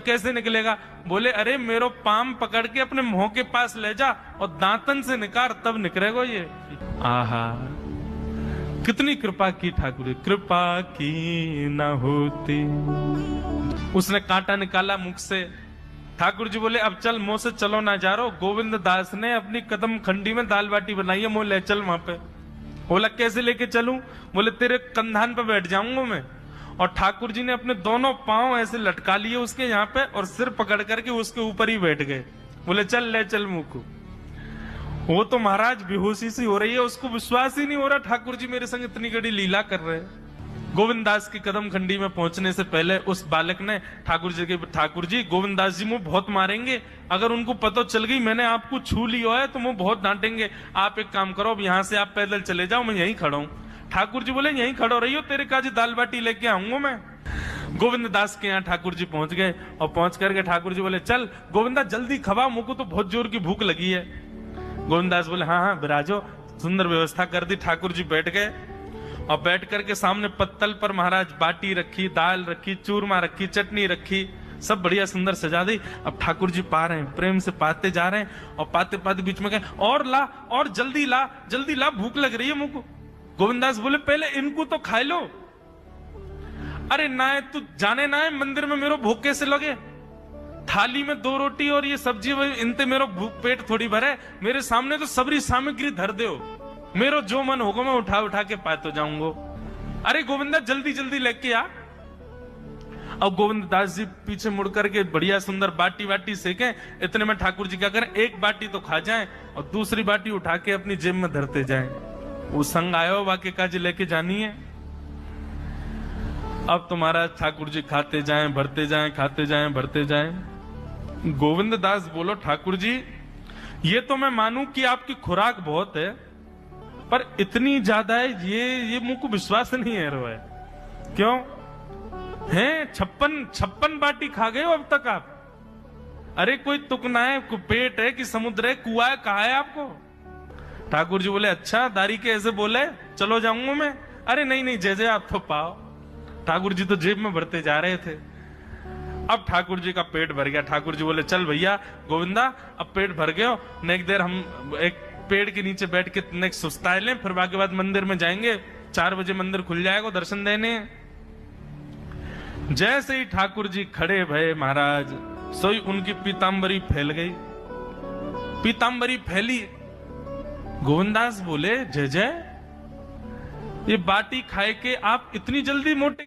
कैसे निकलेगा? बोले अरे मेरो पाम पकड़ के अपने मुंह के पास ले जा और दांतन से निकाल, तब निकलेगा ये। आहा, कितनी कृपा की ठाकुर, कृपा की न होती। उसने कांटा निकाला मुख से। ठाकुर जी बोले अब चल, मुंह से चलो ना जा रहा। गोविंद दास ने अपनी कदम खंडी में दाल बाटी बनाई है, मुंह ले चल वहां पे। बोला कैसे लेके चलूं? बोले तेरे कंधान पे बैठ जाऊंगा मैं। और ठाकुर जी ने अपने दोनों पांव ऐसे लटका लिए उसके यहाँ पे और सिर पकड़ करके उसके ऊपर ही बैठ गए। बोले चल ले चल मुंह को। वो तो महाराज बेहोशी सी हो रही है, उसको विश्वास ही नहीं हो रहा ठाकुर जी मेरे संग इतनी बड़ी लीला कर रहे हैं। गोविंद दास की कदम खंडी में पहुंचने से पहले उस बालक ने ठाकुर जी के, ठाकुर जी गोविंद दास जी मुझे बहुत मारेंगे, अगर उनको पता चल गई मैंने आपको छू लिया है तो मुझे बहुत डांटेंगे। आप एक काम करो, अब यहाँ से आप पैदल चले जाओ, मैं यहीं खड़ा हूं। ठाकुर जी बोले यहीं खड़ो रहियो, तेरे काजी दाल बाटी लेके आऊंगा मैं। गोविंद दास के यहाँ ठाकुर जी पहुंच गए और पहुंच करके ठाकुर जी बोले चल गोविंदा जल्दी खवा, मुझको तो बहुत जोर की भूख लगी है। गोविंद दास बोले हाँ हाँ विराजो। सुंदर व्यवस्था कर दी। ठाकुर जी बैठ गए और बैठ करके सामने पत्तल पर महाराज बाटी रखी, दाल रखी, चूरमा रखी, चटनी रखी, सब बढ़िया सुंदर सजा दी। अब ठाकुर जी पा रहे हैं, प्रेम से पाते जा रहे हैं और पाते पाते बीच में कहे और ला, और जल्दी ला, जल्दी ला, भूख लग रही है मुझको। गोविंदास बोले पहले इनको तो खा लो। अरे ना है तू जाने ना है मंदिर में मेरो भूख कैसे लगे? थाली में 2 रोटी और ये सब्जी, इनते मेरो भूख पेट थोड़ी भरे। मेरे सामने तो सबरी सामग्री धर दो, मेरो जो मन होगा मैं उठा उठा के पाते जाऊंगा। अरे गोविंदा जल्दी जल्दी लेके आ। अब गोविंद दास जी पीछे मुड़ करके बढ़िया सुंदर बाटी वाटी सेके। इतने में ठाकुर जी क्या करें, एक बाटी तो खा जाएं और दूसरी बाटी उठा के अपनी जेब में धरते जाएं। वो संग आयो वाक्य काजी लेके जानी है। अब तुम्हारा ठाकुर जी खाते जाएं, भरते जाएं, खाते जाएं, भरते जाएं। गोविंद दास बोलो ठाकुर जी ये तो मैं मानूं कि आपकी खुराक बहुत है, पर इतनी ज्यादा है ये मुझको विश्वास नहीं है रो है। क्यों हैं? 56 बाटी खा गए हो अब तक आप? अरे कोई तुकना है, पेट है कि समुद्र है, कुआ है, कहा है आपको? ठाकुर जी बोले अच्छा दारी के ऐसे बोले, चलो जाऊंगा मैं। अरे नहीं नहीं जय जय आप तो पाओ। ठाकुर जी तो जेब में भरते जा रहे थे। अब ठाकुर जी का पेट भर गया। ठाकुर जी बोले चल भैया गोविंदा अब पेट भर गयो, नेक देर हम एक पेड़ के नीचे बैठ के नेक्स्ट सुस्ताए लें, फिर बाकी बाद मंदिर में जाएंगे। 4 बजे मंदिर खुल जाएगा दर्शन देने। जैसे ही ठाकुर जी खड़े भये महाराज, सोई उनकी पीतांबरी फैल गई। पीतांबरी फैली। गोविंदास बोले जय जय, ये बाटी खाए के आप इतनी जल्दी मोटे